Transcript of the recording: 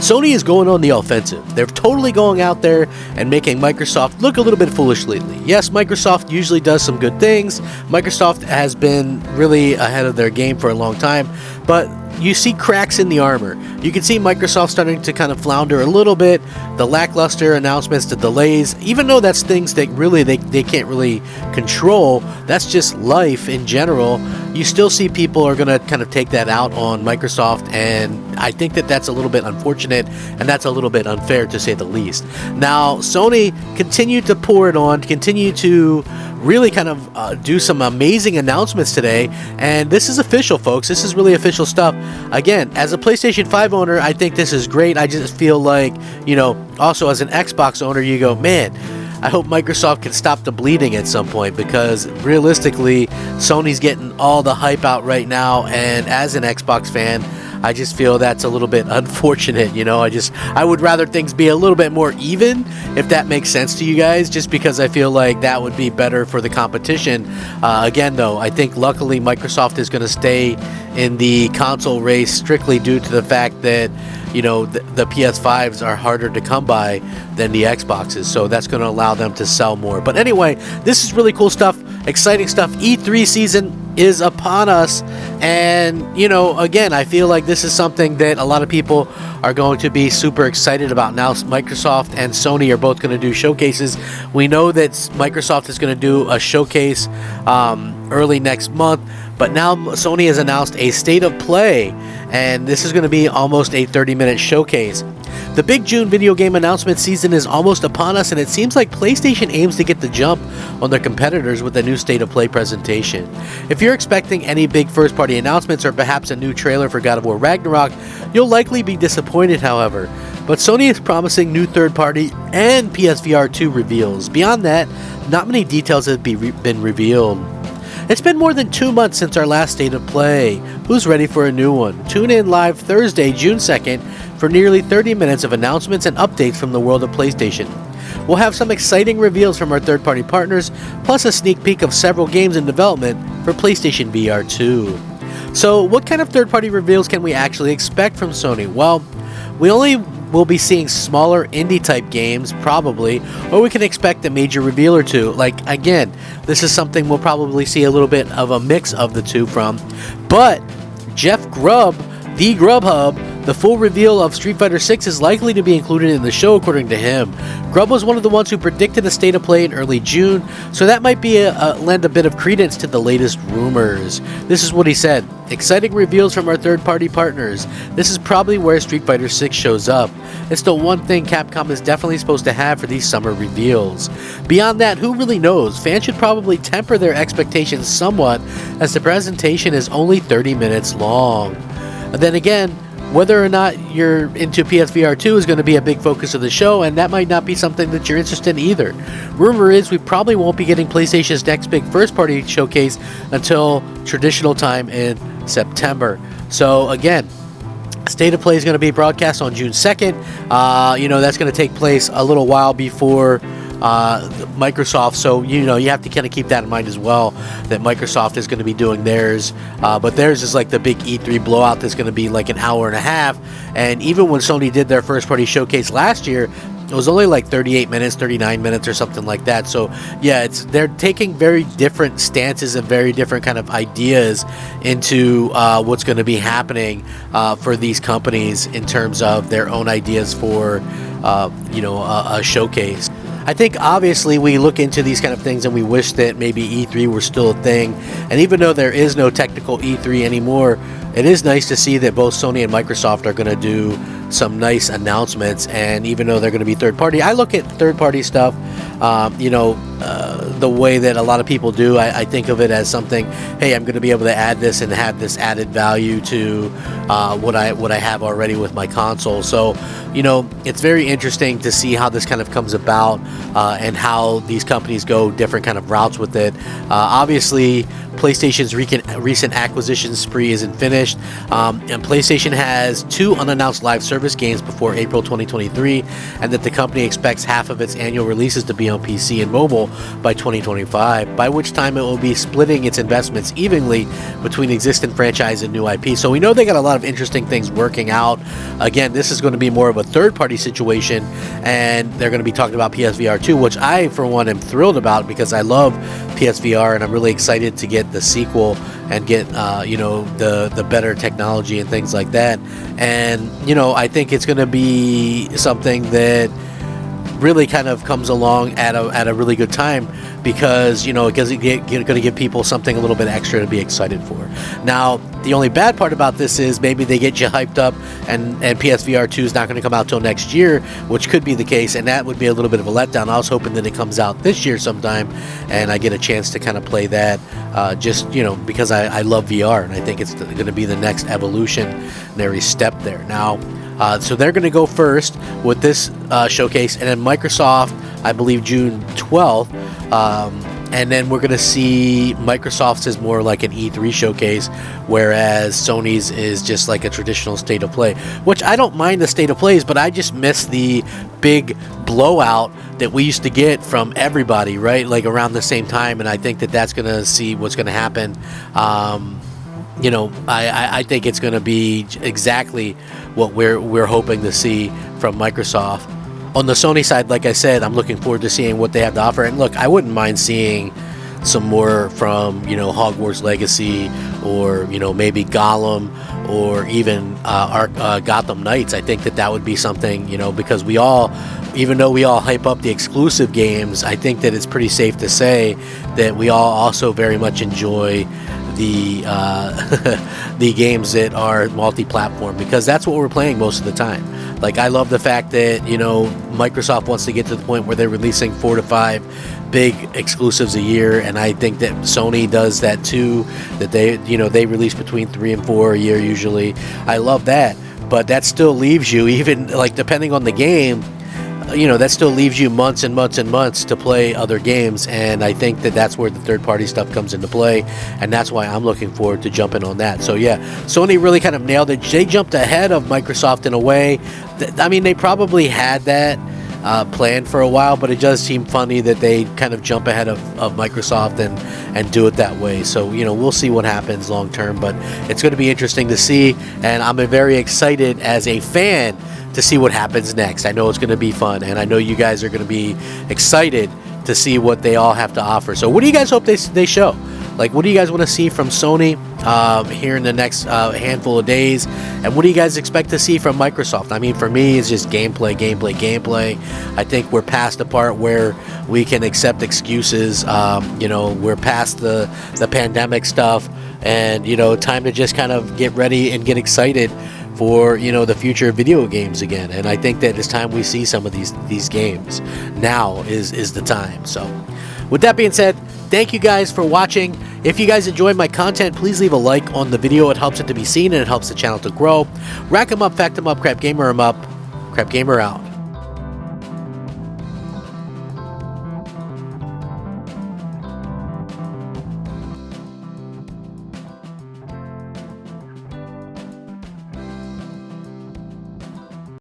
Sony is going on the offensive. They're totally going out there and making Microsoft look a little bit foolish lately. Yes, Microsoft usually does some good things. Microsoft has been really ahead of their game for a long time, but you see cracks in the armor. You can see Microsoft starting to kind of flounder a little bit. The lackluster announcements, the delays, even though that's things that really they can't really control, that's just life in general. You still see people are going to kind of take that out on Microsoft, and I think that that's a little bit unfortunate, and that's a little bit unfair to say the least. Now, Sony continued to pour it on, continue to really kind of do some amazing announcements today, and this is official, folks. This is really official stuff. Again, as a PlayStation 5 owner, I think this is great. I just feel like, also as an Xbox owner, you go, man, I hope Microsoft can stop the bleeding at some point, because realistically, Sony's getting all the hype out right now, and as an Xbox fan, I just feel that's a little bit unfortunate. I would rather things be a little bit more even, if that makes sense to you guys, just because I feel like that would be better for the competition. Again, though, I think luckily Microsoft is going to stay in the console race strictly due to the fact that the PS5s are harder to come by than the Xboxes, so that's going to allow them to sell more. But anyway, this is really cool stuff, exciting stuff. E3 season is upon us, and again, I feel like this is something that a lot of people are going to be super excited about. Now Microsoft and Sony are both going to do showcases. We know that Microsoft is going to do a showcase early next month, but now Sony has announced a state of play, and this is going to be almost a 30-minute showcase. The big June video game announcement season is almost upon us, and it seems like PlayStation aims to get the jump on their competitors with a new State of Play presentation. If you're expecting any big first-party announcements or perhaps a new trailer for God of War Ragnarok, you'll likely be disappointed, however. But Sony is promising new third-party and PSVR 2 reveals. Beyond that, not many details have been revealed. It's been more than 2 months since our last State of Play. Who's ready for a new one? Tune in live Thursday, June 2nd for nearly 30 minutes of announcements and updates from the world of PlayStation. We'll have some exciting reveals from our third-party partners, plus a sneak peek of several games in development for PlayStation VR 2. So, what kind of third-party reveals can we actually expect from Sony? Well, we only will be seeing smaller indie-type games, probably, or we can expect a major reveal or two. Again, this is something we'll probably see a little bit of a mix of the two from. But Jeff Grubb, the Grubhub, the full reveal of Street Fighter 6 is likely to be included in the show, according to him. Grubb was one of the ones who predicted a state of play in early June, so that might be lend a bit of credence to the latest rumors. This is what he said: "Exciting reveals from our third-party partners. This is probably where Street Fighter 6 shows up. It's the one thing Capcom is definitely supposed to have for these summer reveals. Beyond that, who really knows? Fans should probably temper their expectations somewhat, as the presentation is only 30 minutes long." And then again, whether or not you're into PSVR 2 is going to be a big focus of the show, and that might not be something that you're interested in either. Rumor is we probably won't be getting PlayStation's next big first-party showcase until traditional time in September. So again, State of Play is going to be broadcast on June 2nd. That's going to take place a little while before Microsoft, so you have to kind of keep that in mind as well, that Microsoft is going to be doing theirs, but theirs is like the big E3 blowout that's going to be like an hour and a half. And even when Sony did their first party showcase last year, it was only like 38 minutes, 39 minutes or something like that. So yeah, they're taking very different stances and very different kind of ideas into what's going to be happening for these companies in terms of their own ideas for a showcase. I think obviously we look into these kind of things and we wish that maybe E3 were still a thing. And even though there is no technical E3 anymore, it is nice to see that both Sony and Microsoft are going to do some nice announcements. And even though they're going to be third party, I look at third party stuff, the way that a lot of people do. I think of it as something, hey, I'm going to be able to add this and have this added value to what I have already with my console. So, it's very interesting to see how this kind of comes about and how these companies go different kind of routes with it. Obviously, PlayStation's recent acquisition spree isn't finished, and PlayStation has 2 unannounced live services service games before April 2023, and that the company expects half of its annual releases to be on PC and mobile by 2025, by which time it will be splitting its investments evenly between existing franchise and new IP. So we know they got a lot of interesting things working out. Again, this is going to be more of a third-party situation, and they're going to be talking about PSVR 2, which I, for one, am thrilled about because I love PSVR, and I'm really excited to get the sequel and get the better technology and things like that. And I think it's going to be something that really kind of comes along at a really good time, because it's going to give people something a little bit extra to be excited for. Now, the only bad part about this is maybe they get you hyped up and PSVR 2 is not going to come out till next year, which could be the case, and that would be a little bit of a letdown. I was hoping that it comes out this year sometime and I get a chance to kind of play that, just because I love VR, and I think it's going to be the next evolutionary step there. Now, so they're going to go first with this showcase, and then Microsoft, I believe, June 12th. And then we're going to see Microsoft's is more like an E3 showcase, whereas Sony's is just like a traditional state of play, which I don't mind the state of plays, but I just miss the big blowout that we used to get from everybody, right? Like around the same time. And I think that that's going to see what's going to happen. I think it's going to be exactly what we're hoping to see from Microsoft. On the Sony side, like I said, I'm looking forward to seeing what they have to offer. And look, I wouldn't mind seeing some more from, Hogwarts Legacy, or, maybe Gollum, or even Gotham Knights. I think that would be something, because even though we all hype up the exclusive games, I think that it's pretty safe to say that we all also very much enjoy the the games that are multi-platform, because that's what we're playing most of the time. Like, I love the fact that Microsoft wants to get to the point where they're releasing 4 to 5 big exclusives a year, and I think that Sony does that too. That they release between 3 and 4 a year usually. I love that, but that still leaves you, even like depending on the game, that still leaves you months and months and months to play other games, and I think that that's where the third-party stuff comes into play, and that's why I'm looking forward to jumping on that. So yeah, Sony really kind of nailed it. They jumped ahead of Microsoft in a way. I mean, they probably had that planned for a while, but it does seem funny that they kind of jump ahead of Microsoft and do it that way. So, we'll see what happens long term, but it's going to be interesting to see, and I'm very excited as a fan to see what happens next. I know it's going to be fun, and I know you guys are going to be excited to see what they all have to offer. So what do you guys hope they show? Like, what do you guys want to see from Sony here in the next handful of days? And what do you guys expect to see from Microsoft? I mean, for me, it's just gameplay. I think we're past the part where we can accept excuses. We're past the pandemic stuff, and, time to just kind of get ready and get excited for the future of video games again. And I think that it's time we see some of these games. Now is the time. So with that being said, thank you guys for watching. If you guys enjoy my content, please leave a like on the video. It helps it to be seen, and it helps the channel to grow. Rack 'em up, fact 'em up, crap gamer 'em up. Crap gamer out.